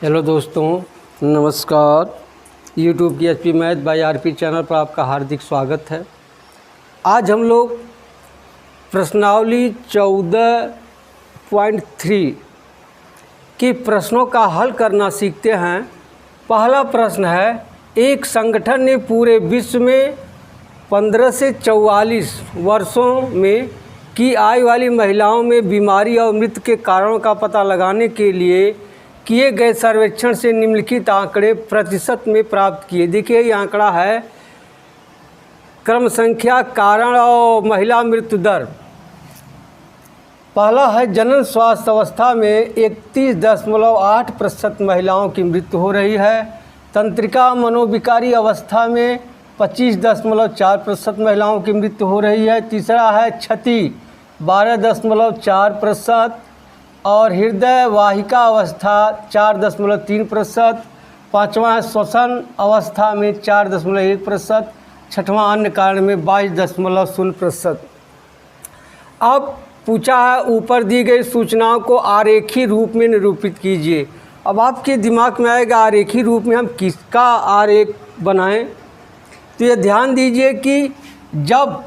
Hello दोस्तों, नमस्कार। YouTube की HP math by RP channel पर आपका हार्दिक स्वागत है। आज हम लोग प्रश्नावली 14.3 के प्रश्नों का हल करना सीखते हैं। पहला प्रश्न है, एक संगठन ने पूरे विश्व में 15 से 44 वर्षों में की आयु वाली महिलाओं में बीमारी और मृत्यु के कारणों का पता लगाने के लिए किए गए सर्वेक्षण से निम्नलिखित आंकड़े प्रतिशत में प्राप्त किए। देखिए, ये आंकड़ा है क्रम संख्या, कारण और महिला मृत्यु दर। पहला है, जनन स्वास्थ्य अवस्था में 31.8% महिलाओं की मृत्यु हो रही है। तंत्रिका मनोविकारी अवस्था में 25.4% महिलाओं की मृत्यु हो रही है। तीसरा है क्षति 12.4% और हृदय वाहिका अवस्था 4.3%। पाँचवा है श्वसन अवस्था में 4.1%। छठवां अन्य कारण में 22.0%। अब पूछा है, ऊपर दी गई सूचनाओं को आरेखी रूप में निरूपित कीजिए। अब आपके दिमाग में आएगा आरेखी रूप में हम किसका आरेख बनाएं। तो ये ध्यान दीजिए कि जब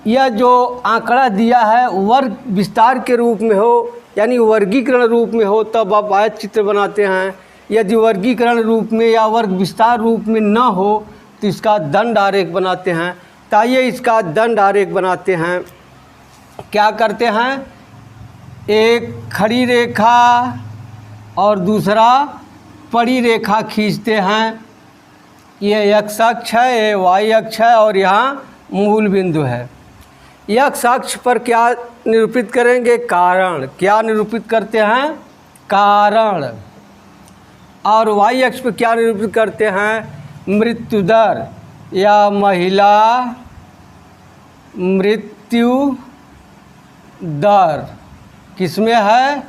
यह जो आंकड़ा दिया है वर्ग विस्तार के रूप में हो, यानी वर्गीकरण रूप में हो, तब आप आयत चित्र बनाते हैं। यदि वर्गीकरण रूप में या वर्ग विस्तार रूप में न हो तो इसका दंड आरेख बनाते हैं। तो आइए इसका दंड आरेख बनाते हैं। क्या करते हैं, एक खड़ी रेखा और दूसरा पड़ी रेखा खींचते हैं। ये एक्स अक्ष है, ये वाई अक्ष है और यहाँ मूल बिंदु है। एक्स अक्ष पर क्या निरूपित करेंगे, कारण। क्या निरूपित करते हैं, कारण। और वाई अक्ष पर क्या निरूपित करते हैं, मृत्यु दर या महिला मृत्यु दर। किसमें है,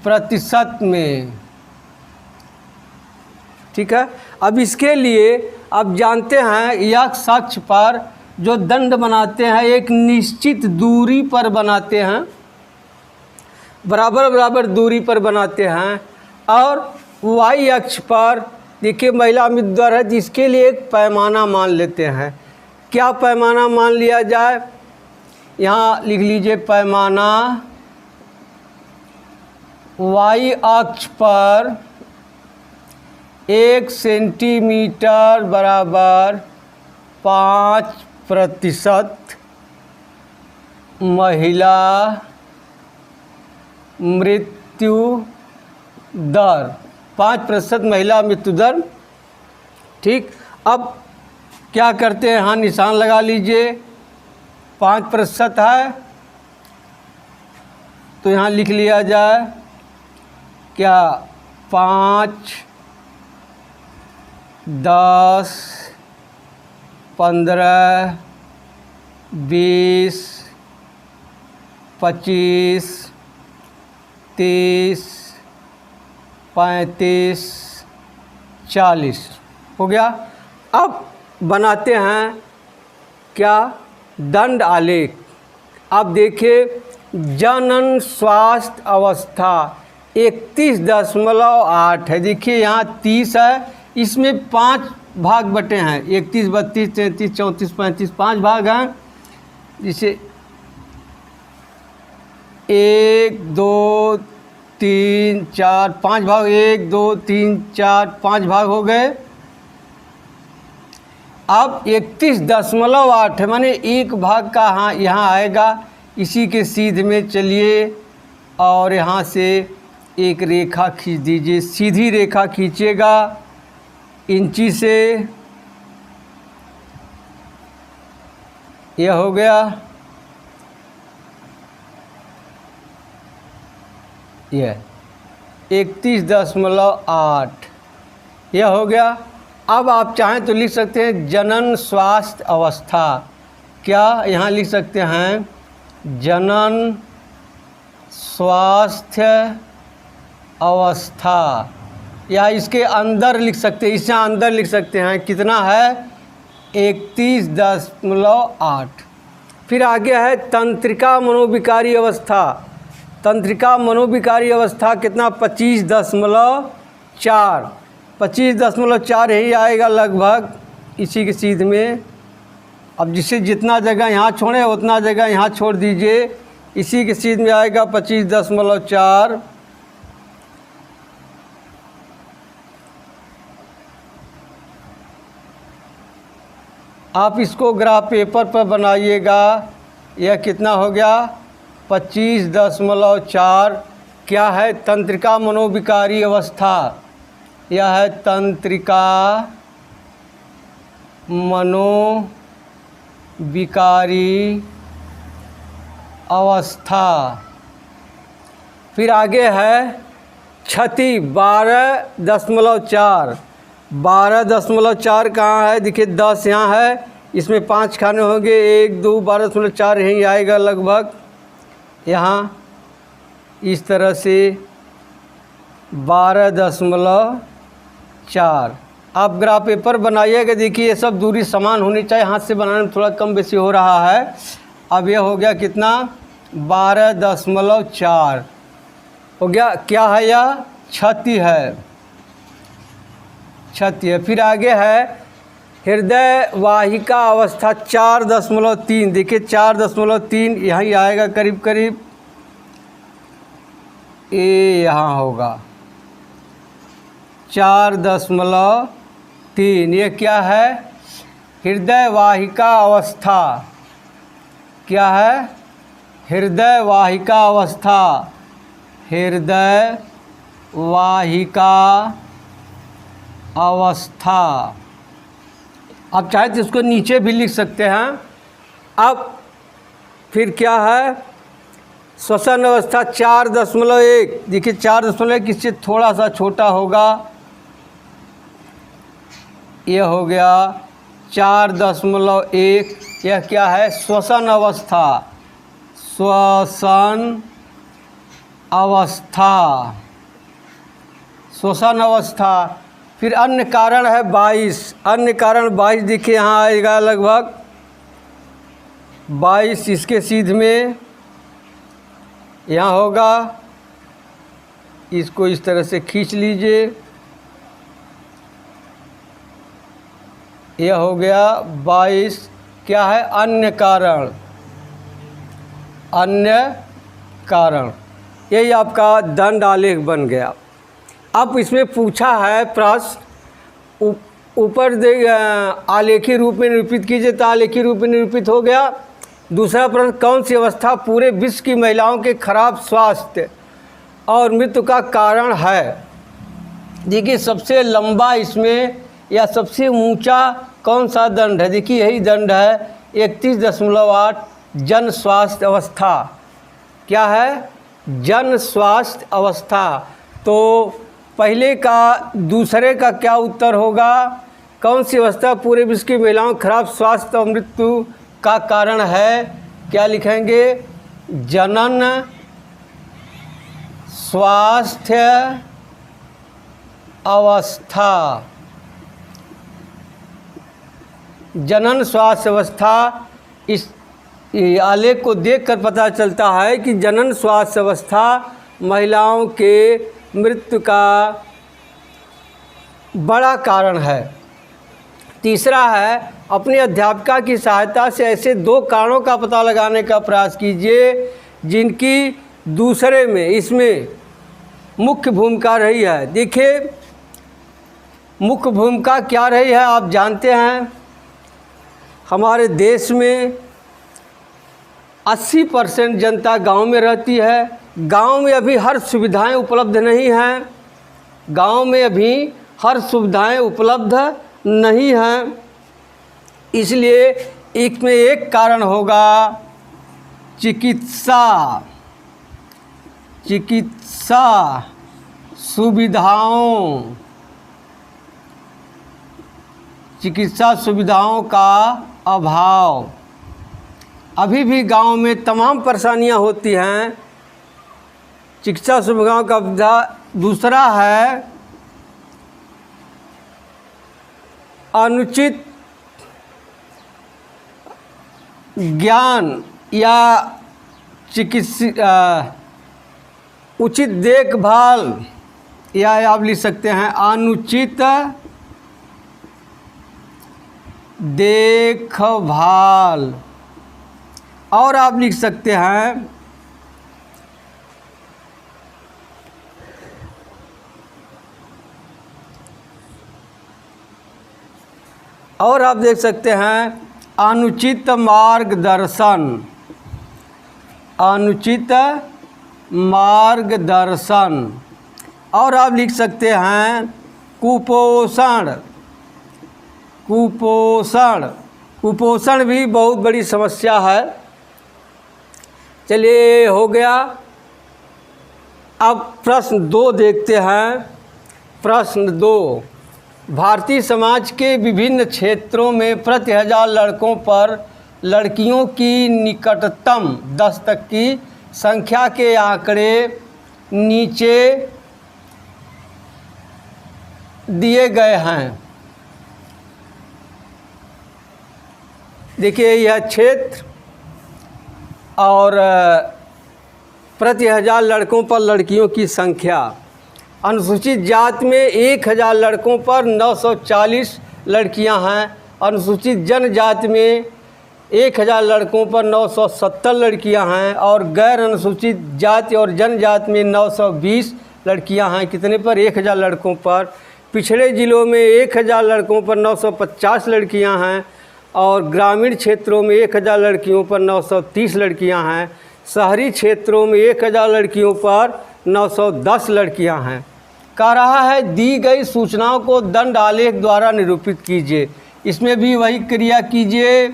प्रतिशत में। ठीक है। अब इसके लिए अब जानते हैं एक्स अक्ष पर जो दंड बनाते हैं एक निश्चित दूरी पर बनाते हैं, बराबर बराबर दूरी पर बनाते हैं। और वाई अक्ष पर देखिए महिला मृत्यु दर है, जिसके लिए एक पैमाना मान लेते हैं। क्या पैमाना मान लिया जाए, यहाँ लिख लीजिए पैमाना। वाई अक्ष पर 1 सेंटीमीटर बराबर 5% महिला मृत्यु दर। 5% महिला मृत्यु दर। ठीक। अब क्या करते हैं, यहाँ निशान लगा लीजिए। 5% है तो यहाँ लिख लिया जाए क्या, 5, 10, 15, 20, 25, 30, 35, 40 हो गया। अब बनाते हैं क्या, दंड आलेख। अब देखिए, जनन स्वास्थ्य अवस्था 31.8 है। देखिए यहाँ 30 है, इसमें 5 भाग बटे हैं, 31, 32, 33, 34, 35, 5 भाग हैं। जिसे 1, 2, 3, 4, 5 भाग, 1, 2, 3, 4, 5 भाग हो गए। अब 31.8 है, माने एक भाग का हाँ यहाँ आएगा। इसी के सीध में चलिए और यहाँ से एक रेखा खींच दीजिए, सीधी रेखा खींचिएगा इंची से। यह हो गया, यह 31.8 यह हो गया। अब आप चाहें तो लिख सकते हैं जनन स्वास्थ्य अवस्था। क्या यहाँ लिख सकते हैं, जनन स्वास्थ्य अवस्था, या इसके अंदर लिख सकते हैं, इससे अंदर लिख सकते हैं। कितना है, 31.8। फिर आगे है तंत्रिका मनोविकारी अवस्था। तंत्रिका मनोविकारी अवस्था कितना, 4, 25.4 यही आएगा लगभग इसी के सीध में। अब जिसे जितना जगह यहाँ छोड़े उतना जगह यहाँ छोड़ दीजिए, इसी के सीध में आएगा 25.4। आप इसको ग्राफ पेपर पर बनाइएगा। यह कितना हो गया? 25.4। क्या है? तंत्रिका मनोविकारी अवस्था। यह है तंत्रिका मनोविकारी अवस्था। फिर आगे है क्षति 12.4। 12.4 कहाँ है? देखिए 10 यहाँ है, इसमें 5 खाने होंगे, 1 2 12.4 यहीं आएगा लगभग। यहाँ इस तरह से 12.4। आप ग्राफ पेपर बनाइएगा। देखिए ये सब दूरी समान होनी चाहिए, हाथ से बनाने में थोड़ा कम बेसी हो रहा है। अब यह हो गया कितना? 12.4 हो गया। क्या है? यह क्षति है, क्षति है। फिर आगे है हृदय वाहिका अवस्था 4.3। देखिए 4.3 यहीं आएगा करीब करीब, ये यहाँ होगा 4.3। ये क्या है? हृदय वाहिका अवस्था। क्या है? हृदय वाहिका अवस्था। हृदय वाहिका अवस्था। आप चाहे तो इसको नीचे भी लिख सकते हैं। अब फिर क्या है? श्वसन अवस्था 4.1। देखिए 4.1 इससे थोड़ा सा छोटा होगा, यह हो गया 4.1। यह क्या है? श्वसन अवस्था। श्वसन अवस्था, श्वसन अवस्था। फिर अन्य कारण है 22। अन्य कारण 22 देखिए यहाँ आएगा लगभग 22, इसके सीध में यहाँ होगा। इसको इस तरह से खींच लीजिए, यह हो गया 22। क्या है? अन्य कारण। अन्य कारण, यही आपका दंड आलेख बन गया। अब इसमें पूछा है प्रश्न, ऊपर दे आलेखी रूप में निरूपित कीजिए, तो आलेखी रूप में निरूपित हो गया। दूसरा प्रश्न, कौन सी अवस्था पूरे विश्व की महिलाओं के खराब स्वास्थ्य और मृत्यु का कारण है? देखिए सबसे लंबा इसमें या सबसे ऊंचा कौन सा दंड है? देखिए यही दंड है 31.8, जन स्वास्थ्य अवस्था। क्या है? जन स्वास्थ्य अवस्था। तो पहले का दूसरे का क्या उत्तर होगा? कौन सी अवस्था पूरे विश्व की महिलाओं के खराब स्वास्थ्य और मृत्यु का कारण है? क्या लिखेंगे? जनन स्वास्थ्य अवस्था। जनन स्वास्थ्य अवस्था। इस आलेख को देखकर पता चलता है कि जनन स्वास्थ्य अवस्था महिलाओं के मृत्यु का बड़ा कारण है। तीसरा है, अपनी अध्यापिका की सहायता से ऐसे 2 कारणों का पता लगाने का प्रयास कीजिए जिनकी दूसरे में इसमें मुख्य भूमिका रही है। देखिए मुख्य भूमिका क्या रही है आप जानते हैं। हमारे देश में 80% जनता गांव में रहती है। गांव में अभी हर सुविधाएं उपलब्ध नहीं हैं। गांव में अभी हर सुविधाएं उपलब्ध नहीं हैं। इसलिए इसमें एक कारण होगा चिकित्सा सुविधाओं, चिकित्सा सुविधाओं का अभाव। अभी भी गांव में तमाम परेशानियां होती हैं, चिकित्सा सुविधाओं का अभाव। दूसरा है अनुचित ज्ञान या उचित देखभाल या आप लिख सकते हैं अनुचित देखभाल। और आप लिख सकते हैं और आप देख सकते हैं अनुचित मार्गदर्शन। अनुचित मार्गदर्शन। और आप लिख सकते हैं कुपोषण। कुपोषण। कुपोषण भी बहुत बड़ी समस्या है। चलिए हो गया। अब प्रश्न 2 देखते हैं। प्रश्न 2, भारतीय समाज के विभिन्न क्षेत्रों में प्रति 1000 लड़कों पर लड़कियों की निकटतम 10 तक की संख्या के आंकड़े नीचे दिए गए हैं। देखिए यह क्षेत्र और प्रति 1000 लड़कों पर लड़कियों की संख्या। अनुसूचित जाति में 1000 लड़कों पर 940 लड़कियां हैं। अनुसूचित जनजाति में 1000 लड़कों पर 970 लड़कियां हैं। और गैर अनुसूचित जाति और जनजाति में 920 लड़कियां हैं। कितने पर? 1000 लड़कों पर। पिछड़े ज़िलों में 1000 लड़कों पर 950 लड़कियां हैं। और ग्रामीण क्षेत्रों में 1000 लड़कियों पर 930 लड़कियां हैं। शहरी क्षेत्रों में 1000 लड़कियों पर 910 लड़कियां हैं। कह रहा है दी गई सूचनाओं को दंड आलेख द्वारा निरूपित कीजिए। इसमें भी वही क्रिया कीजिए।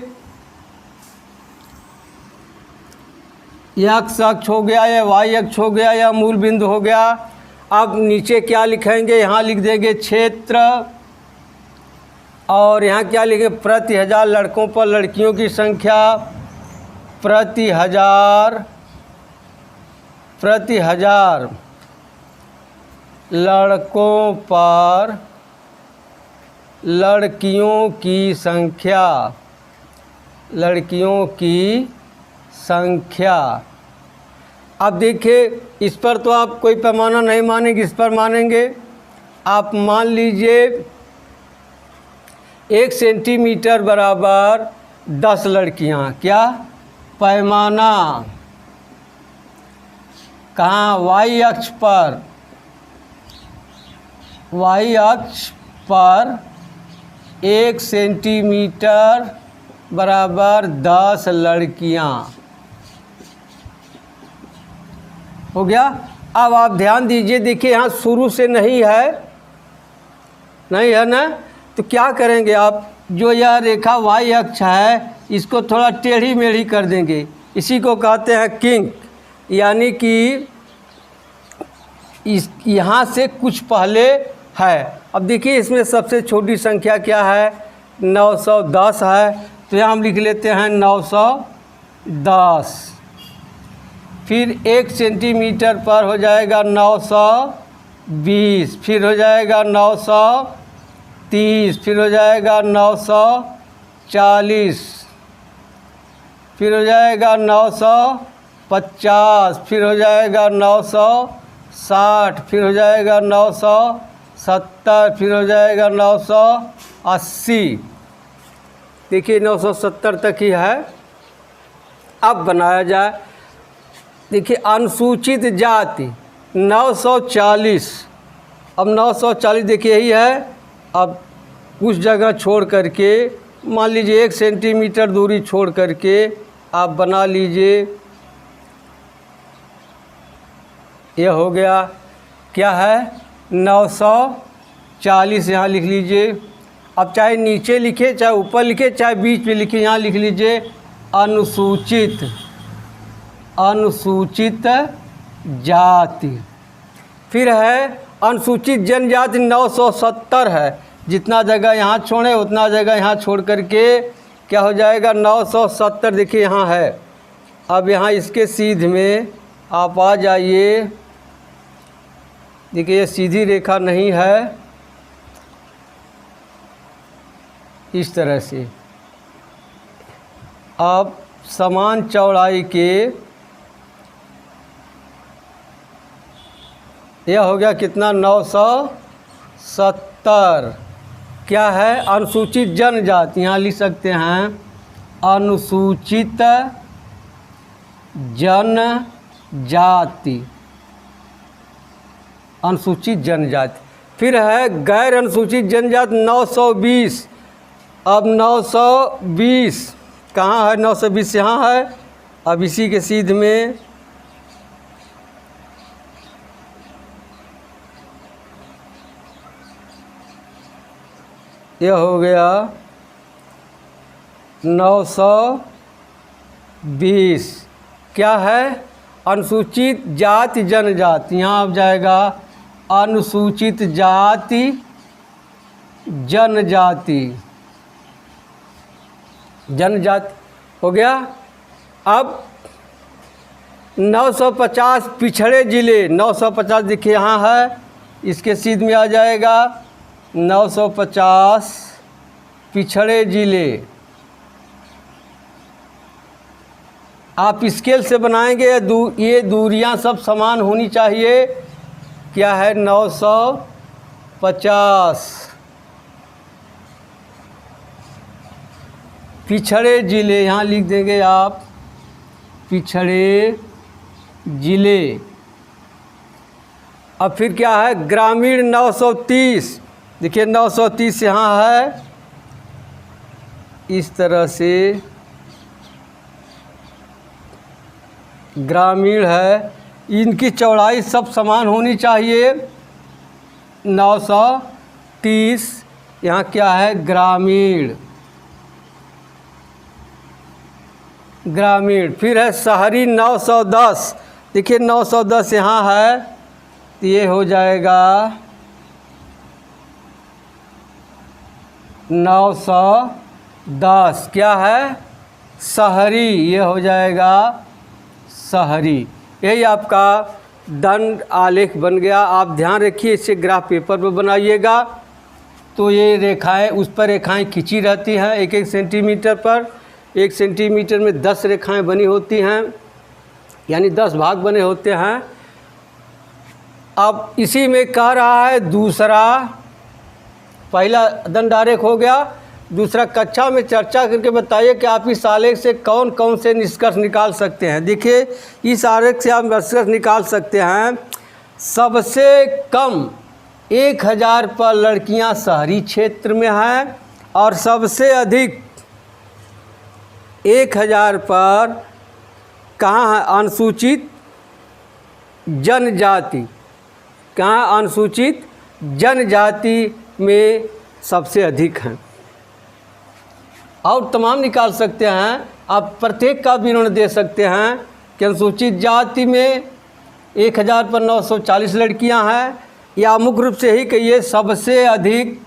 एक्स अक्ष हो गया या वाई अक्ष हो गया या मूल बिंदु हो गया। अब नीचे क्या लिखेंगे? यहाँ लिख देंगे क्षेत्र। और यहाँ क्या लिखेंगे? प्रति 1000 लड़कों पर लड़कियों की संख्या। प्रति हजार लड़कों पर लड़कियों की संख्या। लड़कियों की संख्या। अब देखिए इस पर तो आप कोई पैमाना नहीं मानेंगे, इस पर मानेंगे। आप मान लीजिए 1 सेंटीमीटर बराबर 10 लड़कियां। क्या पैमाना? कहाँ? वाई अक्ष पर। वाई अक्ष पर 1 सेंटीमीटर बराबर 10 लड़कियां। हो गया। अब आप ध्यान दीजिए, देखिए यहाँ शुरू से नहीं है ना, तो क्या करेंगे आप? जो यह रेखा वाई अक्ष है इसको थोड़ा टेढ़ी मेढ़ी कर देंगे। इसी को कहते हैं किंक, यानी कि इस यहाँ से कुछ पहले है। अब देखिए इसमें सबसे छोटी संख्या क्या है? 910 है। तो यहाँ हम लिख लेते हैं 910। फिर 1 सेंटीमीटर पर हो जाएगा 920। फिर हो जाएगा 930। फिर हो जाएगा 940। फिर हो जाएगा 950। फिर हो जाएगा 960। फिर हो जाएगा 970। फिर हो जाएगा 980। देखिए 970 तक ही है। अब बनाया जाए। देखिए अनुसूचित जाति 940। अब 940 देखिए यही है। अब कुछ जगह छोड़ करके मान लीजिए 1 सेंटीमीटर दूरी छोड़ करके आप बना लीजिए। यह हो गया। क्या है? 940 यहाँ लिख लीजिए। अब चाहे नीचे लिखे, चाहे ऊपर लिखे, चाहे बीच में लिखे, यहाँ लिख लीजिए अनुसूचित जाति। फिर है अनुसूचित जनजाति 970 है। जितना जगह यहाँ छोड़े उतना जगह यहाँ छोड़ करके क्या हो जाएगा? 970 देखिए यहाँ है। अब यहाँ इसके सीध में आप आ जाइए। देखिए ये सीधी रेखा नहीं है, इस तरह से। अब समान चौड़ाई के यह हो गया कितना 970। क्या है अनुसूचित जनजाति, यहाँ लिख सकते हैं अनुसूचित जनजाति, अनुसूचित जनजाति। फिर है गैर अनुसूचित जनजाति 920। अब 920 कहाँ है, 920 यहाँ है। अब इसी के सीध में यह हो गया 920। क्या है अनुसूचित जाति जनजाति, यहाँ अब जाएगा अनुसूचित जाति जनजाति, जनजाति हो गया। अब 950 पिछड़े ज़िले, 950 देखिए यहाँ है, इसके सीध में आ जाएगा 950 पिछड़े ज़िले। आप स्केल से बनाएंगे, ये दूरियां सब समान होनी चाहिए। क्या है 950 पिछड़े ज़िले, यहाँ लिख देंगे आप पिछड़े ज़िले। अब फिर क्या है ग्रामीण 930, देखिए 930 यहाँ है, इस तरह से ग्रामीण है। इनकी चौड़ाई सब समान होनी चाहिए। 930 यहाँ क्या है ग्रामीण, ग्रामीण। फिर है शहरी 910, देखिए 910 यहाँ है, तो ये हो जाएगा 910। क्या है शहरी, ये हो जाएगा शहरी। यही आपका दंड आलेख बन गया। आप ध्यान रखिए, इसे ग्राफ पेपर पर बनाइएगा तो ये रेखाएं, उस पर रेखाएं खींची रहती हैं 1-1 सेंटीमीटर पर। 1 सेंटीमीटर में 10 रेखाएं बनी होती हैं, यानी 10 भाग बने होते हैं। अब इसी में कह रहा है दूसरा, पहला दंड आरेख हो गया, दूसरा कक्षा में चर्चा करके बताइए कि आप इस आलेख से कौन कौन से निष्कर्ष निकाल सकते हैं। देखिए इस आलेख से आप निष्कर्ष निकाल सकते हैं, सबसे कम 1000 पर लड़कियां शहरी क्षेत्र में हैं और सबसे अधिक 1000 पर कहाँ है अनुसूचित जनजाति, कहाँ अनुसूचित जनजाति में सबसे अधिक हैं। और तमाम निकाल सकते हैं आप, प्रत्येक का विवरण दे सकते हैं कि अनुसूचित जाति में 1000 पर 940 लड़कियां हैं, या मुख्य रूप से ही कहिए सबसे अधिक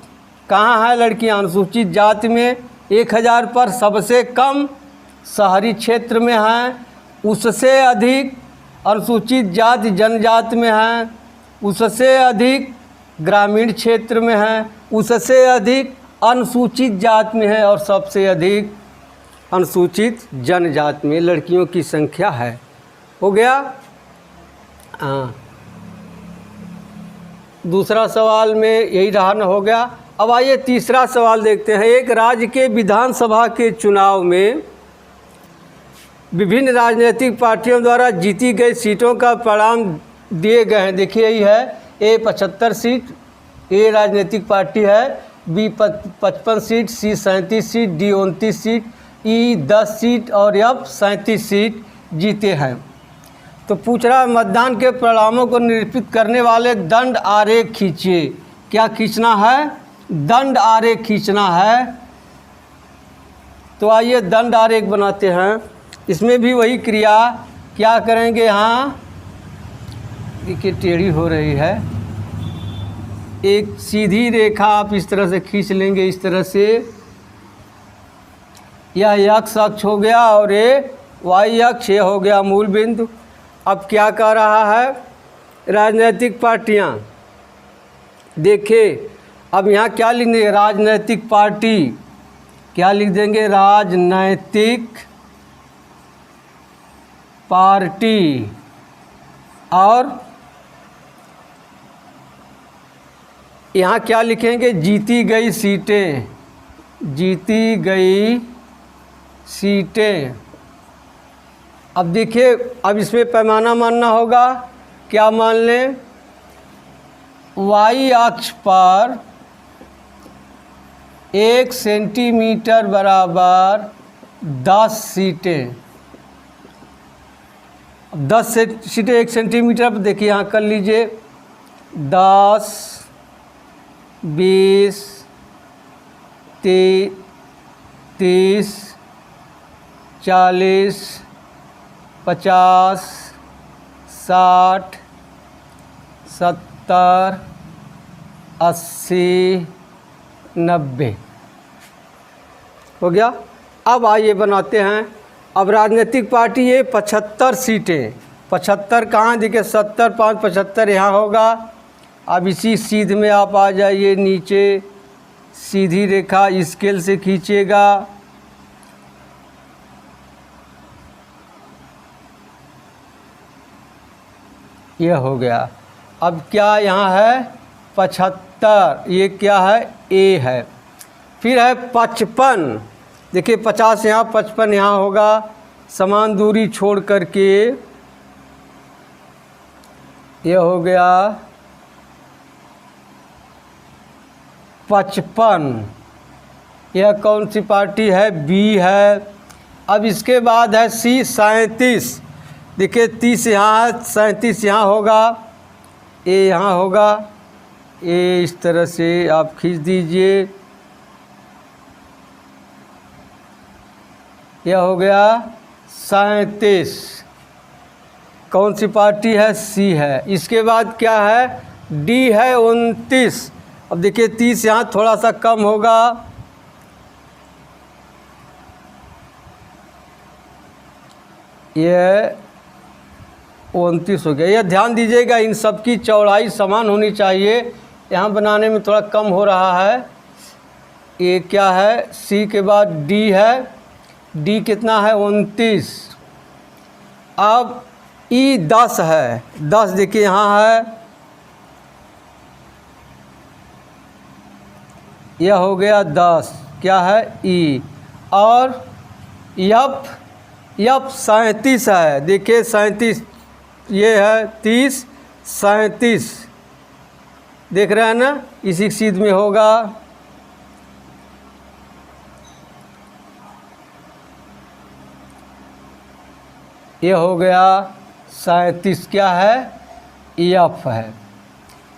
कहाँ है लड़कियां अनुसूचित जाति में 1000 पर, सबसे कम शहरी क्षेत्र में हैं, उससे अधिक अनुसूचित जाति जनजाति में हैं, उससे अधिक ग्रामीण क्षेत्र में हैं, उससे अधिक अनुसूचित जाति में है और सबसे अधिक अनुसूचित जनजाति में लड़कियों की संख्या है। हो गया। दूसरा सवाल में यही रहा न, हो गया। अब आइए तीसरा सवाल देखते हैं। एक राज्य के विधानसभा के चुनाव में विभिन्न राजनीतिक पार्टियों द्वारा जीती गई सीटों का परिणाम दिए गए हैं। देखिए यही है, ए 75 सीट ए राजनीतिक पार्टी है, बी 55 सीट, सी 37 सीट, डी 29 सीट, ई 10 सीट और एफ 37 सीट जीते हैं। तो पूछ रहा है मतदान के परिणामों को निरूपित करने वाले दंड आरेख खींचिए। क्या खींचना है? दंड आरेख खींचना है। तो आइए दंड आरेख बनाते हैं। इसमें भी वही क्रिया क्या करेंगे, यहाँ देखिए टेढ़ी हो रही है, एक सीधी रेखा आप इस तरह से खींच लेंगे, इस तरह से। यह एक्स अक्ष हो गया और ये वाई अक्ष, ये हो गया मूल बिंदु। अब क्या कह रहा है, राजनीतिक पार्टियां, देखिए अब यहाँ क्या लिख देंगे, राजनीतिक पार्टी, क्या लिख देंगे, राजनैतिक पार्टी। और यहाँ क्या लिखेंगे, जीती गई सीटें, जीती गई सीटें। अब देखिए, अब इसमें पैमाना मानना होगा। क्या मान लें, वाई अक्ष पर 1 सेंटीमीटर बराबर 10 सीटें। अब 10 सीटें 1 सेंटीमीटर पर देखिए, यहाँ कर लीजिए 10, 20, 30, 40, 50, 60, 70, 80, 90 हो गया। अब आइए बनाते हैं। अब राजनीतिक पार्टी ये 75 सीटें, 75 कहाँ देखिए, 70, 5, 75 यहाँ होगा। अब इसी सीध में आप आ जाइए नीचे, सीधी रेखा स्केल से खींचिएगा। यह हो गया। अब क्या यहाँ है, 75, ये क्या है, ए है। फिर है 55, देखिए 50 यहाँ, 55 यहाँ होगा। समान दूरी छोड़ करके यह हो गया 55। यह कौन सी पार्टी है, बी है। अब इसके बाद है सी 37, देखिए 30 यहाँ है, 37 यहाँ होगा, ए यहाँ होगा। ए इस तरह से आप खींच दीजिए, यह हो गया 37। कौन सी पार्टी है, सी है। इसके बाद क्या है, डी है 29। अब देखिए 30 यहाँ थोड़ा सा कम होगा, यह 29 हो गया। यह ध्यान दीजिएगा, इन सब की चौड़ाई समान होनी चाहिए। यहाँ बनाने में थोड़ा कम हो रहा है। ये क्या है, सी के बाद डी है, डी कितना है, 29। अब ई 10 है, 10 देखिए यहाँ है, यह हो गया 10, क्या है, ई। और यफ 37 है, देखिए 37, ये है 30, 37 देख रहे हैं ना, इसी सीध में होगा। ये हो गया 37, क्या है, एफ है।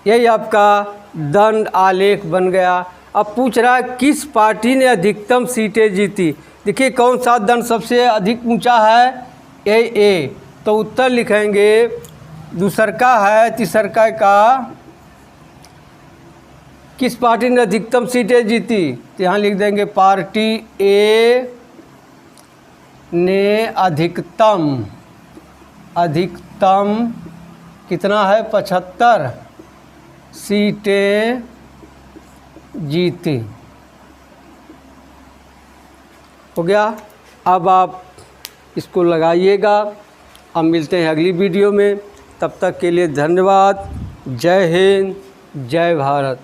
यही आपका दंड आलेख बन गया। अब पूछ रहा है किस पार्टी ने अधिकतम सीटें जीती। देखिए कौन सा दंड सबसे अधिक ऊंचा है, ए। तो उत्तर लिखेंगे, दूसरका है, तीसरका का किस पार्टी ने अधिकतम सीटें जीती, तो यहाँ लिख देंगे पार्टी ए ने अधिकतम कितना है, 75 सीटें जीती। हो गया। अब आप इसको लगाइएगा। अब मिलते हैं अगली वीडियो में, तब तक के लिए धन्यवाद। जय हिंद, जय भारत।